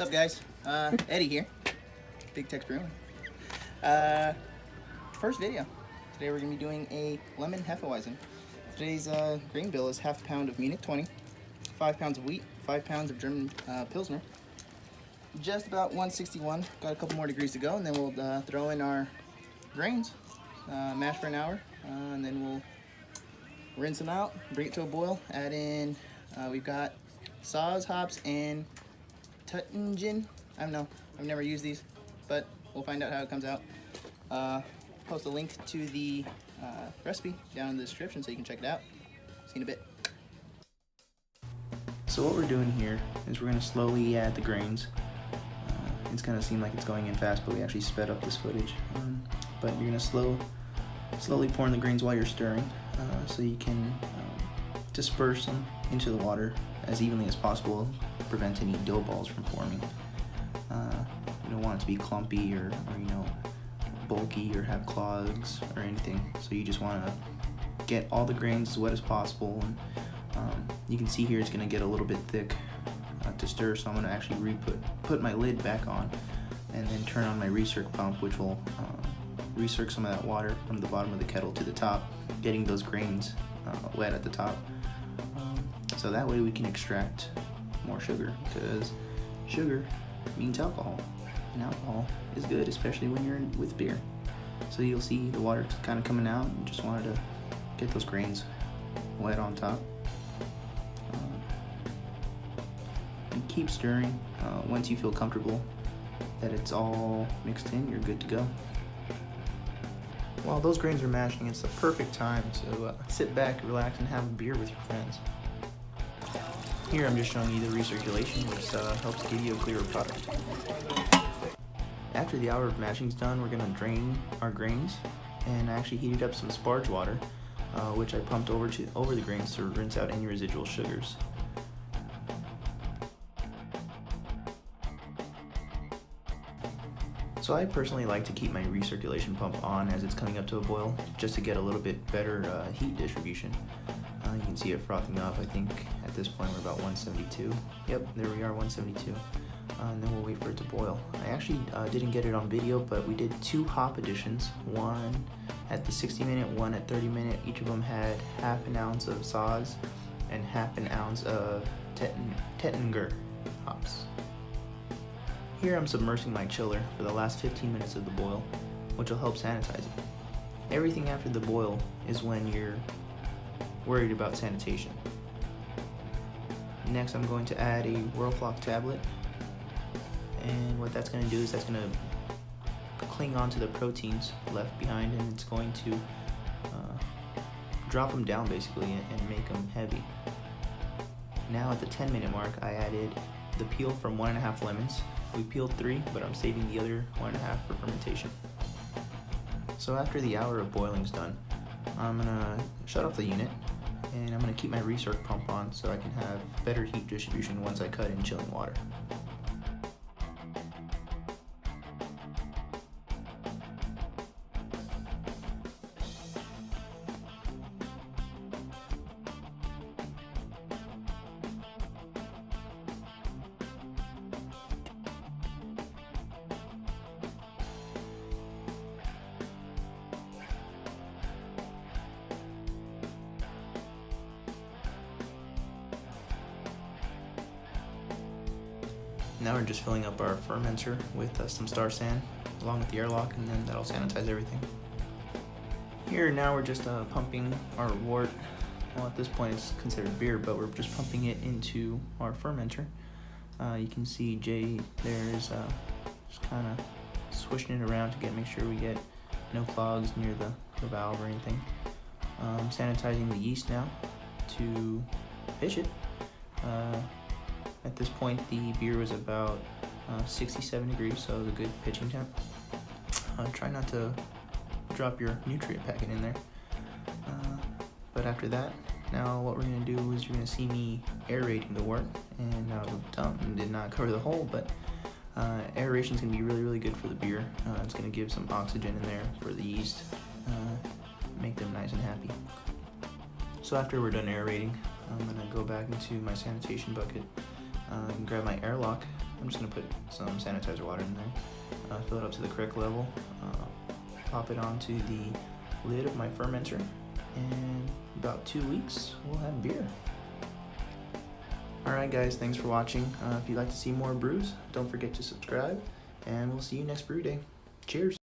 up, guys? Eddie here, Big Tex Brewing. First video. Today we're going to be doing a lemon Hefeweizen. Today's grain bill is half a pound of Munich 20, 5 pounds of wheat, 5 pounds of German Pilsner. Just about 161. Got a couple more degrees to go, and then we'll throw in our grains, mash for an hour, and then we'll rinse them out, bring it to a boil, add in, we've got Saaz hops and Tuttingen. I don't know, I've never used these, but we'll find out how it comes out. Post a link to the recipe down in the description so you can check it out. See you in a bit. So what we're doing here is we're going to slowly add the grains. It's going to seem like it's going in fast, but we actually sped up this footage. But you're going to slowly pour in the grains while you're stirring, so you can disperse them into the water as evenly as possible, prevent any dough balls from forming. You don't want it to be clumpy or bulky or have clogs or anything. So you just want to get all the grains as wet as possible. And you can see here it's going to get a little bit thick to stir, so I'm going to actually put my lid back on and then turn on my recirc pump, which will recirc some of that water from the bottom of the kettle to the top, getting those grains wet at the top. So that way we can extract more sugar, because sugar means alcohol, and alcohol is good, especially when you're with beer. So you'll see the water kind of coming out, and just wanted to get those grains wet on top. And keep stirring. Once you feel comfortable that it's all mixed in, you're good to go. While those grains are mashing, it's the perfect time to sit back, relax, and have a beer with your friends. Here I'm just showing you the recirculation, which helps give you a clearer product. After the hour of mashing is done, we're going to drain our grains, and I actually heated up some sparge water, which I pumped over the grains to rinse out any residual sugars. So I personally like to keep my recirculation pump on as it's coming up to a boil, just to get a little bit better heat distribution. You can see it frothing up. I think at this point we're about 172. Yep, there we are, 172. And then we'll wait for it to boil. I actually didn't get it on video, but we did 2 hop additions, one at the 60-minute, one at 30-minute. Each of them had half an ounce of Saaz and half an ounce of Tettinger hops. Here I'm submersing my chiller for the last 15 minutes of the boil, which will help sanitize it. Everything after the boil is when you're worried about sanitation. Next I'm going to add a Whirlfloc tablet, and what that's going to do is that's going to cling onto the proteins left behind, and it's going to drop them down basically and make them heavy. Now at the 10-minute mark I added the peel from 1.5 lemons. We peeled 3, but I'm saving the other 1.5 for fermentation. So after the hour of boiling is done, I'm going to shut off the unit, and I'm going to keep my recirc pump on so I can have better heat distribution once I cut in chilling water. Now we're just filling up our fermenter with some Star San along with the airlock, and then that'll sanitize everything. Here now we're just pumping our wort. Well, at this point it's considered beer, but we're just pumping it into our fermenter. You can see Jay there is just kind of swishing it around to make sure we get no clogs near the valve or anything. Sanitizing the yeast now to pitch it. At this point the beer was about 67 degrees, so it was a good pitching temp. Try not to drop your nutrient packet in there. But after that, now what we're going to do is you're going to see me aerating the wort, and now the dump did not cover the hole, but aeration is going to be really good for the beer. It's going to give some oxygen in there for the yeast, make them nice and happy. So after we're done aerating, I'm going to go back into my sanitation bucket and grab my airlock I'm just gonna put some sanitizer water in there, fill it up to the correct level, pop it onto the lid of my fermenter, and about 2 weeks we'll have beer. Alright guys, thanks for watching. If you'd like to see more brews, don't forget to subscribe, and we'll see you next brew day. Cheers!